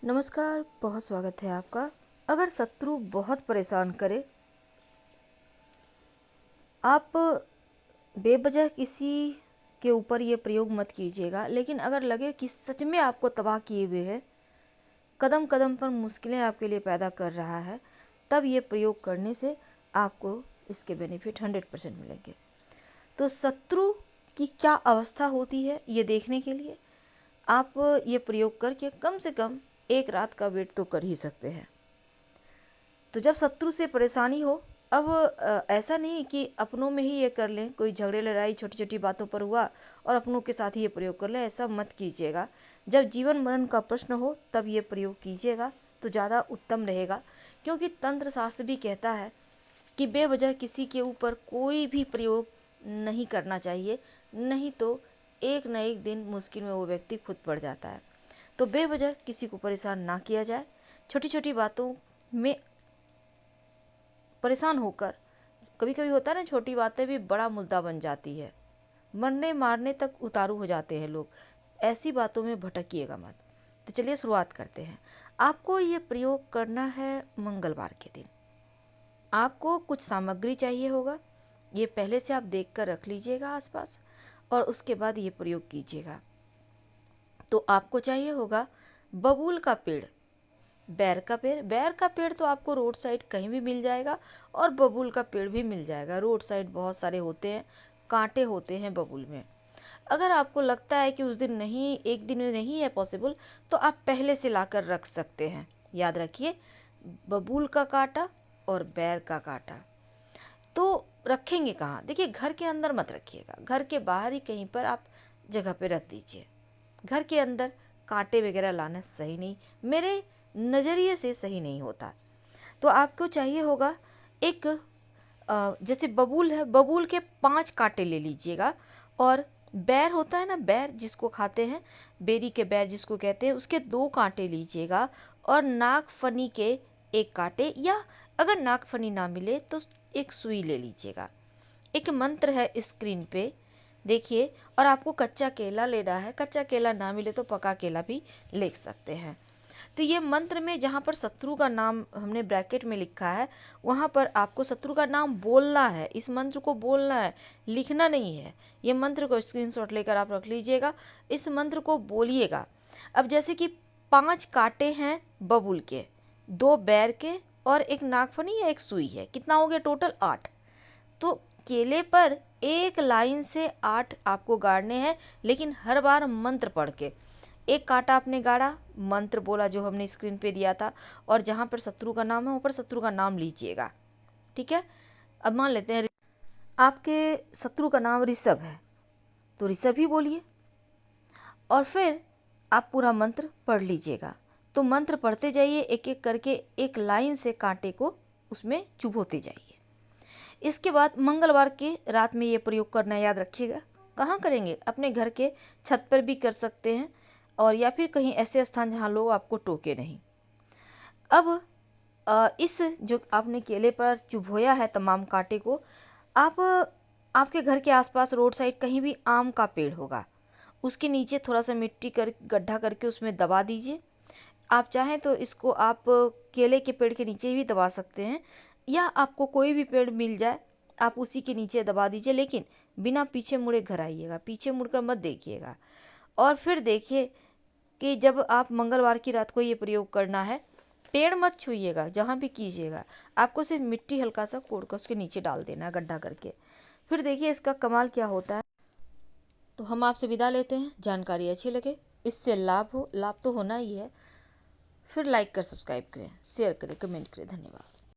नमस्कार, बहुत स्वागत है आपका। अगर शत्रु बहुत परेशान करे, आप बेवजह किसी के ऊपर ये प्रयोग मत कीजिएगा। लेकिन अगर लगे कि सच में आपको तबाह किए हुए है, कदम कदम पर मुश्किलें आपके लिए पैदा कर रहा है, तब ये प्रयोग करने से आपको इसके बेनिफिट 100% मिलेंगे। तो शत्रु की क्या अवस्था होती है ये देखने के लिए आप ये प्रयोग करके कम से कम एक रात का वेट तो कर ही सकते हैं। तो जब शत्रु से परेशानी हो, अब ऐसा नहीं कि अपनों में ही ये कर लें, कोई झगड़े लड़ाई छोटी छोटी बातों पर हुआ और अपनों के साथ ही ये प्रयोग कर लें, ऐसा मत कीजिएगा। जब जीवन मरण का प्रश्न हो तब ये प्रयोग कीजिएगा तो ज़्यादा उत्तम रहेगा। क्योंकि तंत्र शास्त्र भी कहता है कि बेवजह किसी के ऊपर कोई भी प्रयोग नहीं करना चाहिए, नहीं तो एक न एक दिन मुश्किल में वो व्यक्ति खुद पड़ जाता है। तो बेवजह किसी को परेशान ना किया जाए। छोटी छोटी बातों में परेशान होकर, कभी कभी होता है ना, छोटी बातें भी बड़ा मुद्दा बन जाती है, मरने मारने तक उतारू हो जाते हैं लोग। ऐसी बातों में भटकिएगा मत। तो चलिए शुरुआत करते हैं। आपको ये प्रयोग करना है मंगलवार के दिन। आपको कुछ सामग्री चाहिए होगा, ये पहले से आप देख कर रख लीजिएगा आसपास, और उसके बाद ये प्रयोग कीजिएगा। तो आपको चाहिए होगा बबूल का पेड़, बैर का पेड़ तो आपको रोड साइड कहीं भी मिल जाएगा, और बबूल का पेड़ भी मिल जाएगा। रोड साइड बहुत सारे होते हैं, कांटे होते हैं बबूल में। अगर आपको लगता है कि उस दिन नहीं, एक दिन में नहीं है पॉसिबल, तो आप पहले से लाकर रख सकते हैं। याद रखिए, बबूल का कांटा और बैर का कांटा। तो रखेंगे कहाँ? देखिए, घर के अंदर मत रखिएगा, घर के बाहर ही कहीं पर आप जगह पे रख दीजिए। घर के अंदर कांटे वगैरह लाना सही नहीं, मेरे नज़रिए से सही नहीं होता। तो आपको चाहिए होगा एक जैसे बबूल है, बबूल के 5 कांटे ले लीजिएगा। और बैर होता है ना, बैर जिसको खाते हैं, बेरी के बैर जिसको कहते हैं, उसके 2 कांटे लीजिएगा। और नागफनी के 1 कांटे, या अगर नागफनी ना मिले तो एक सुई ले लीजिएगा। एक मंत्र है स्क्रीन पे देखिए। और आपको कच्चा केला लेना है, कच्चा केला ना मिले तो पका केला भी ले सकते हैं। तो ये मंत्र में जहाँ पर शत्रु का नाम हमने ब्रैकेट में लिखा है, वहाँ पर आपको शत्रु का नाम बोलना है। इस मंत्र को बोलना है, लिखना नहीं है। ये मंत्र को स्क्रीनशॉट लेकर आप रख लीजिएगा, इस मंत्र को बोलिएगा। अब जैसे कि 5 कांटे हैं बबूल के, 2 बैर के, और एक नागफनी या एक सुई है, कितना हो गया टोटल? 8। तो केले पर एक लाइन से 8 आपको गाड़ने हैं, लेकिन हर बार मंत्र पढ़ के। एक कांटा आपने गाड़ा, मंत्र बोला जो हमने स्क्रीन पे दिया था, और जहाँ पर शत्रु का नाम है ऊपर शत्रु का नाम लीजिएगा। ठीक है। अब मान लेते हैं आपके शत्रु का नाम ऋषभ है, तो ऋषभ ही बोलिए, और फिर आप पूरा मंत्र पढ़ लीजिएगा। तो मंत्र पढ़ते जाइए, एक एक करके एक लाइन से कांटे को उसमें चुभोते जाइए। इसके बाद मंगलवार के रात में ये प्रयोग करना याद रखिएगा। कहाँ करेंगे? अपने घर के छत पर भी कर सकते हैं, और या फिर कहीं ऐसे स्थान जहाँ लोग आपको टोके नहीं। अब इस जो आपने केले पर चुभोया है तमाम कांटे को, आप आपके घर के आसपास रोड साइड कहीं भी आम का पेड़ होगा, उसके नीचे थोड़ा सा मिट्टी कर गड्ढा करके उसमें दबा दीजिए। आप चाहें तो इसको आप केले के पेड़ के नीचे भी दबा सकते हैं, या आपको कोई भी पेड़ मिल जाए आप उसी के नीचे दबा दीजिए, लेकिन बिना पीछे मुड़े घर आइएगा, पीछे मुड़कर मत देखिएगा। और फिर देखिए कि जब आप मंगलवार की रात को ये प्रयोग करना है, पेड़ मत छूइएगा, जहाँ भी कीजिएगा आपको सिर्फ मिट्टी हल्का सा कोड़ कर उसके नीचे डाल देना है गड्ढा करके। फिर देखिए इसका कमाल क्या होता है। तो हम आपसे विदा लेते हैं। जानकारी अच्छी लगे, इससे लाभ हो, लाभ तो होना ही है, फिर लाइक कर, सब्सक्राइब करें, शेयर करें, कमेंट करें। धन्यवाद।